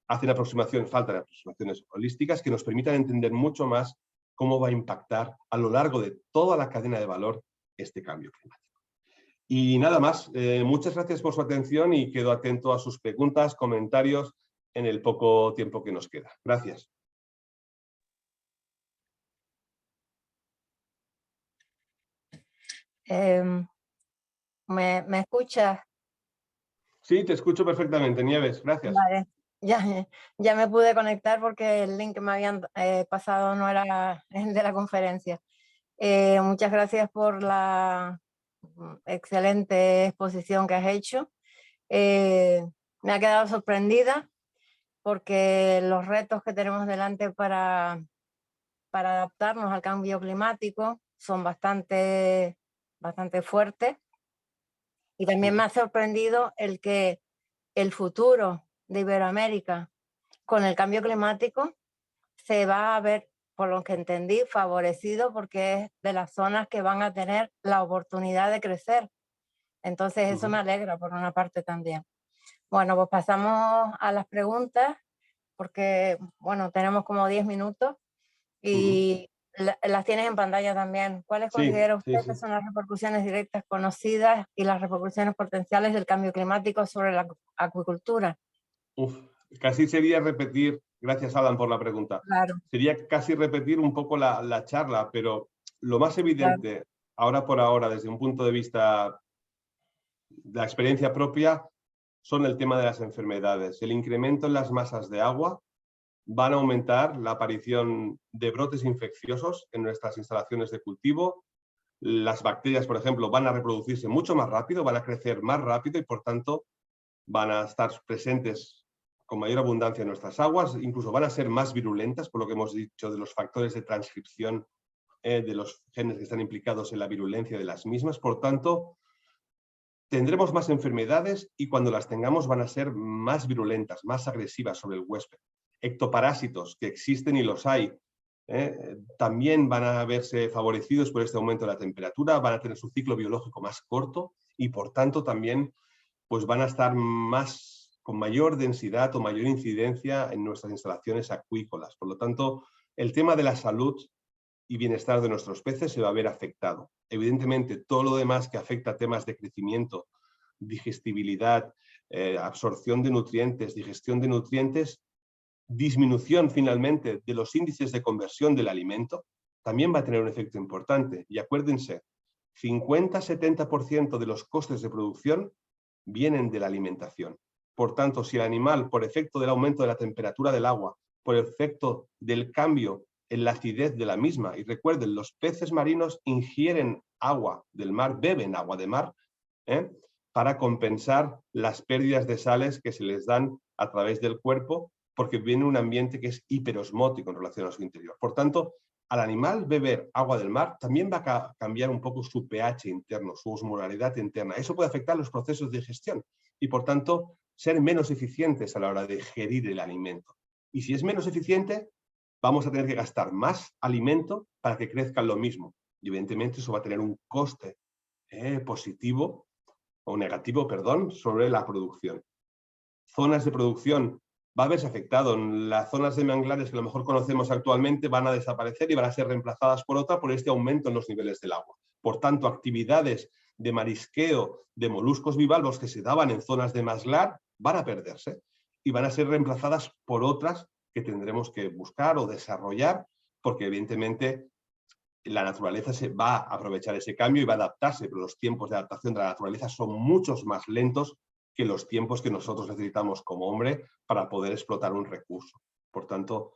Faltan aproximaciones holísticas que nos permitan entender mucho más cómo va a impactar a lo largo de toda la cadena de valor este cambio climático. Y nada más, muchas gracias por su atención y quedo atento a sus preguntas, comentarios en el poco tiempo que nos queda. Gracias. ¿Me escuchas? Sí, te escucho perfectamente, Nieves. Gracias. Vale, ya me pude conectar porque el link que me habían pasado no era el de la conferencia. Muchas gracias por la excelente exposición que has hecho. Me ha quedado sorprendida porque los retos que tenemos delante para adaptarnos al cambio climático son bastante fuertes. Y también me ha sorprendido el que el futuro de Iberoamérica con el cambio climático se va a ver, por lo que entendí, favorecido porque es de las zonas que van a tener la oportunidad de crecer. Entonces eso me alegra por una parte también. Bueno, pues pasamos a las preguntas porque, bueno, tenemos como 10 minutos y las tienes en pantalla también. ¿Cuáles considera usted que son las repercusiones directas conocidas y las repercusiones potenciales del cambio climático sobre la acuicultura? Casi sería repetir, gracias Alan por la pregunta, Claro. Sería casi repetir un poco la charla, pero lo más evidente, ahora por ahora, desde un punto de vista de la experiencia propia, son el tema de las enfermedades. El incremento en las masas de agua van a aumentar la aparición de brotes infecciosos en nuestras instalaciones de cultivo. Las bacterias, por ejemplo, van a reproducirse mucho más rápido, van a crecer más rápido y, por tanto, van a estar presentes con mayor abundancia en nuestras aguas, incluso van a ser más virulentas, por lo que hemos dicho de los factores de transcripción de los genes que están implicados en la virulencia de las mismas. Por tanto, tendremos más enfermedades y cuando las tengamos van a ser más virulentas, más agresivas sobre el huésped. Ectoparásitos, que existen y los hay, también van a verse favorecidos por este aumento de la temperatura, van a tener su ciclo biológico más corto y por tanto también pues, van a estar con mayor densidad o mayor incidencia en nuestras instalaciones acuícolas. Por lo tanto, el tema de la salud y bienestar de nuestros peces se va a ver afectado. Evidentemente, todo lo demás que afecta a temas de crecimiento, digestibilidad, absorción de nutrientes, digestión de nutrientes, disminución finalmente de los índices de conversión del alimento, también va a tener un efecto importante. Y acuérdense, 50-70% de los costes de producción vienen de la alimentación. Por tanto, si el animal, por efecto del aumento de la temperatura del agua, por efecto del cambio en la acidez de la misma, y recuerden, los peces marinos ingieren agua del mar, beben agua de mar, para compensar las pérdidas de sales que se les dan a través del cuerpo, porque viene un ambiente que es hiperosmótico en relación a su interior. Por tanto, al animal beber agua del mar también va a cambiar un poco su pH interno, su osmolaridad interna. Eso puede afectar los procesos de digestión y, por tanto, ser menos eficientes a la hora de digerir el alimento. Y si es menos eficiente, vamos a tener que gastar más alimento para que crezcan lo mismo. Y evidentemente eso va a tener un coste positivo o negativo, perdón, sobre la producción. Zonas de producción va a verse afectado. Las zonas de manglares que a lo mejor conocemos actualmente van a desaparecer y van a ser reemplazadas por otra por este aumento en los niveles del agua. Por tanto, actividades de marisqueo de moluscos bivalvos que se daban en zonas de manglar van a perderse y van a ser reemplazadas por otras que tendremos que buscar o desarrollar, porque evidentemente la naturaleza se va a aprovechar ese cambio y va a adaptarse, pero los tiempos de adaptación de la naturaleza son muchos más lentos que los tiempos que nosotros necesitamos como hombre para poder explotar un recurso. Por tanto,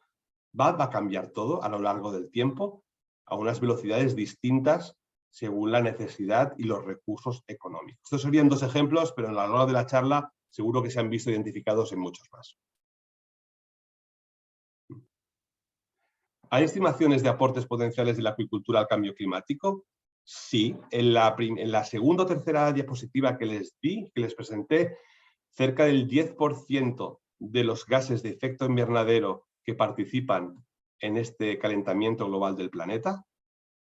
va a cambiar todo a lo largo del tiempo a unas velocidades distintas según la necesidad y los recursos económicos. Estos serían dos ejemplos, pero a lo largo de la charla seguro que se han visto identificados en muchos más. ¿Hay estimaciones de aportes potenciales de la acuicultura al cambio climático? Sí, en la segunda o tercera diapositiva que les presenté, cerca del 10% de los gases de efecto invernadero que participan en este calentamiento global del planeta,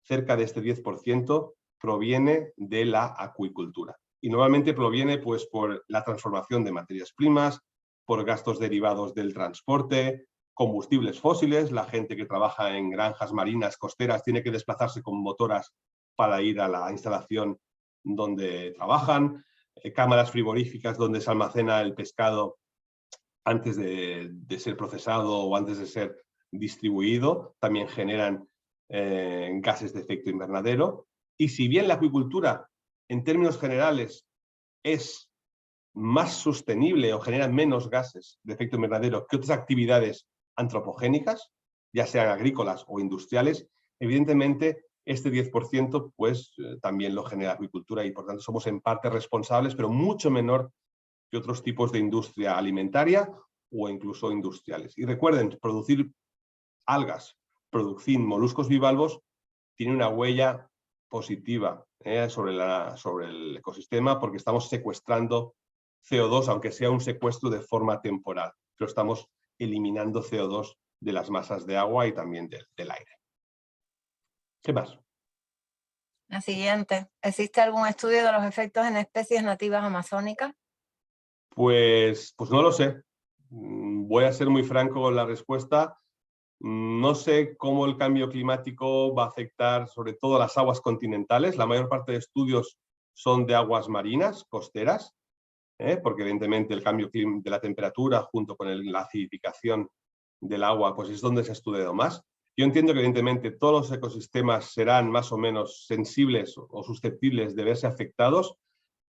cerca de este 10% proviene de la acuicultura. Y normalmente proviene pues, por la transformación de materias primas, por gastos derivados del transporte, combustibles fósiles. La gente que trabaja en granjas marinas costeras tiene que desplazarse con motoras para ir a la instalación donde trabajan, cámaras frigoríficas donde se almacena el pescado antes de ser procesado o antes de ser distribuido, también generan gases de efecto invernadero. Y si bien la acuicultura, en términos generales, es más sostenible o genera menos gases de efecto invernadero que otras actividades antropogénicas, ya sean agrícolas o industriales, evidentemente este 10% pues, también lo genera la acuicultura y por tanto somos en parte responsables, pero mucho menor que otros tipos de industria alimentaria o incluso industriales. Y recuerden, producir algas, producir moluscos bivalvos tiene una huella positiva sobre el ecosistema porque estamos secuestrando CO2, aunque sea un secuestro de forma temporal, pero estamos eliminando CO2 de las masas de agua y también del aire. ¿Qué más? La siguiente. ¿Existe algún estudio de los efectos en especies nativas amazónicas? Pues no lo sé. Voy a ser muy franco con la respuesta. No sé cómo el cambio climático va a afectar sobre todo a las aguas continentales. La mayor parte de estudios son de aguas marinas, costeras, porque evidentemente el cambio de la temperatura junto con la acidificación del agua pues es donde se ha estudiado más. Yo entiendo que evidentemente todos los ecosistemas serán más o menos sensibles o susceptibles de verse afectados.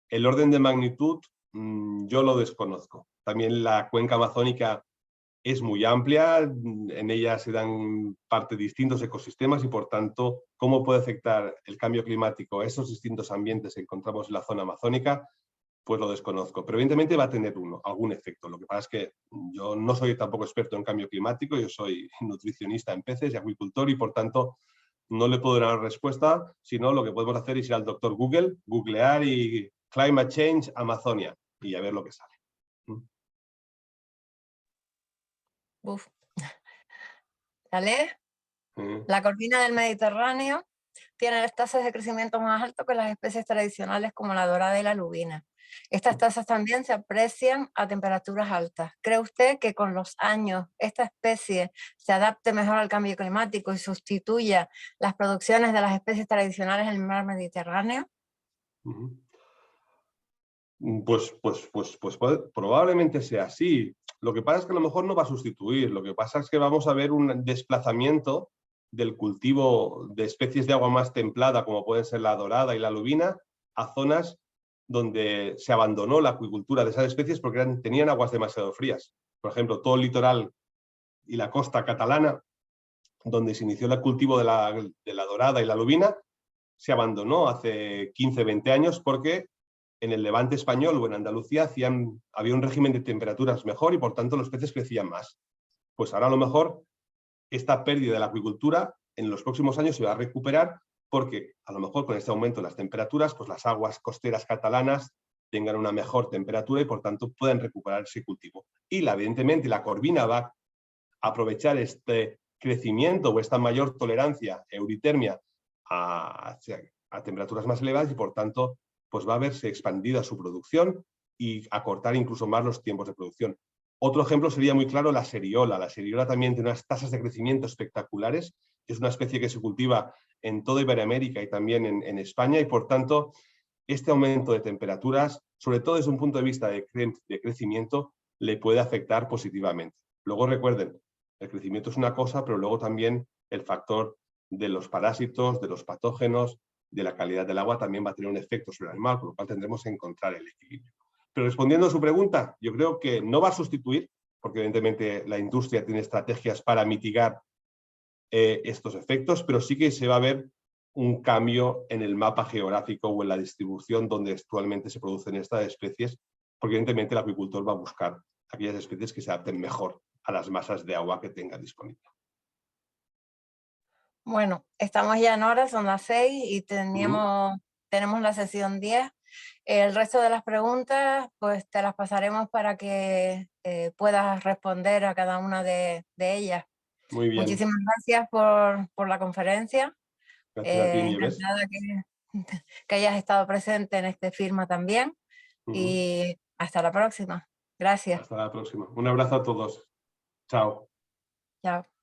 El orden de magnitud yo lo desconozco. También la cuenca amazónica es muy amplia, en ella se dan parte de distintos ecosistemas y por tanto cómo puede afectar el cambio climático a esos distintos ambientes que encontramos en la zona amazónica, pues lo desconozco, pero evidentemente va a tener algún efecto. Lo que pasa es que yo no soy tampoco experto en cambio climático, yo soy nutricionista en peces y acuicultor y por tanto no le puedo dar respuesta, sino lo que podemos hacer es ir al doctor Google, googlear y Climate Change Amazonia y a ver lo que sale. Uf. ¿Sale? La corvina del Mediterráneo tiene las tasas de crecimiento más altas que las especies tradicionales como la dorada y la lubina. Estas tasas también se aprecian a temperaturas altas. ¿Cree usted que con los años esta especie se adapte mejor al cambio climático y sustituya las producciones de las especies tradicionales en el mar Mediterráneo? Pues probablemente sea así. Lo que pasa es que a lo mejor no va a sustituir. Lo que pasa es que vamos a ver un desplazamiento del cultivo de especies de agua más templada, como pueden ser la dorada y la lubina, a zonas donde se abandonó la acuicultura de esas especies porque tenían aguas demasiado frías. Por ejemplo, todo el litoral y la costa catalana, donde se inició el cultivo de la dorada y la lubina, se abandonó hace 15, 20 años porque en el Levante español o en Andalucía había un régimen de temperaturas mejor y por tanto los peces crecían más. Pues ahora a lo mejor esta pérdida de la acuicultura en los próximos años se va a recuperar porque a lo mejor con este aumento de las temperaturas, pues las aguas costeras catalanas tengan una mejor temperatura y por tanto puedan recuperar ese cultivo. Y evidentemente la corvina va a aprovechar este crecimiento o esta mayor tolerancia euritermia a temperaturas más elevadas y por tanto pues va a verse expandida su producción y acortar incluso más los tiempos de producción. Otro ejemplo sería muy claro la seriola. La seriola también tiene unas tasas de crecimiento espectaculares. Es una especie que se cultiva en toda Iberoamérica y también en España y por tanto este aumento de temperaturas, sobre todo desde un punto de vista de crecimiento, le puede afectar positivamente. Luego recuerden, el crecimiento es una cosa, pero luego también el factor de los parásitos, de los patógenos, de la calidad del agua también va a tener un efecto sobre el animal, con lo cual tendremos que encontrar el equilibrio. Pero respondiendo a su pregunta, yo creo que no va a sustituir, porque evidentemente la industria tiene estrategias para mitigar estos efectos, pero sí que se va a ver un cambio en el mapa geográfico o en la distribución donde actualmente se producen estas especies, porque evidentemente el acuicultor va a buscar aquellas especies que se adapten mejor a las masas de agua que tenga disponible. Bueno, estamos ya en hora, son las 6 y tenemos la sesión 10. El resto de las preguntas, pues te las pasaremos para que puedas responder a cada una de ellas. Muy bien. Muchísimas gracias por la conferencia. Gracias a ti, Nieves. Encantada que hayas estado presente en este firma también. Y hasta la próxima. Gracias. Hasta la próxima. Un abrazo a todos. Chao. Chao.